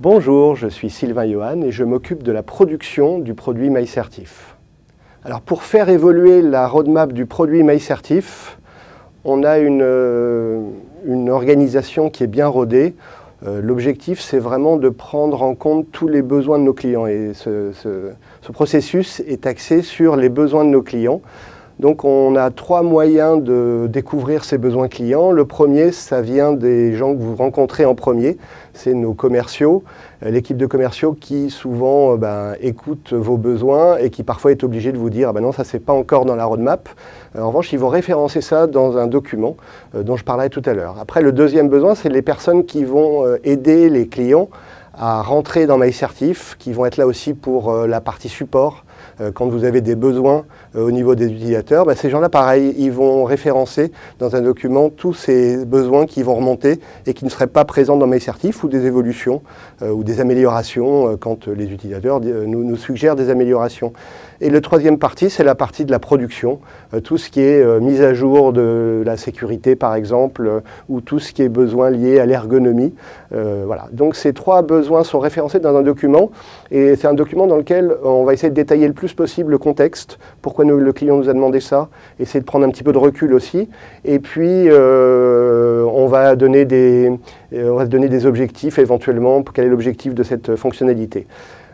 Bonjour, je suis Sylvain Johan et je m'occupe de la production du produit MyCertif. Alors pour faire évoluer la roadmap du produit MyCertif, on a une organisation qui est bien rodée. L'objectif, c'est vraiment de prendre en compte tous les besoins de nos clients et ce processus est axé sur les besoins de nos clients. Donc on a 3 moyens de découvrir ces besoins clients. Le premier, ça vient des gens que vous rencontrez en premier, c'est nos commerciaux, l'équipe de commerciaux qui souvent écoute vos besoins et qui parfois est obligé de vous dire non, ça c'est pas encore dans la roadmap. En revanche, ils vont référencer ça dans un document dont je parlerai tout à l'heure. Après, le deuxième besoin, c'est les personnes qui vont aider les clients à rentrer dans MyCertif, qui vont être là aussi pour la partie support. Quand vous avez des besoins au niveau des utilisateurs, ces gens-là, pareil, ils vont référencer dans un document tous ces besoins qui vont remonter et qui ne seraient pas présents dans MyCertif, ou des évolutions ou des améliorations quand les utilisateurs nous suggèrent des améliorations. Et le troisième partie, c'est la partie de la production, tout ce qui est mise à jour de la sécurité par exemple, ou tout ce qui est besoin lié à l'ergonomie. Voilà. Donc ces 3 besoins sont référencés dans un document, et c'est un document dans lequel on va essayer de détailler le plus possible le contexte, pourquoi le client nous a demandé ça, essayer de prendre un petit peu de recul aussi, et puis on va donner des objectifs éventuellement, quel est l'objectif de cette fonctionnalité.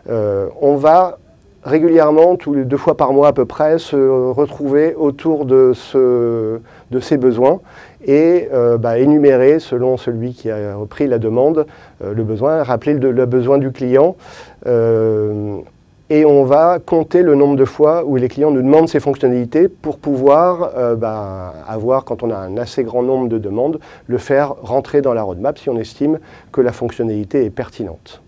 On va régulièrement, 2 fois par mois à peu près, se retrouver autour de ces besoins et énumérer, selon celui qui a repris la demande, le besoin, rappeler le besoin du client. Et on va compter le nombre de fois où les clients nous demandent ces fonctionnalités pour pouvoir avoir, quand on a un assez grand nombre de demandes, le faire rentrer dans la roadmap si on estime que la fonctionnalité est pertinente.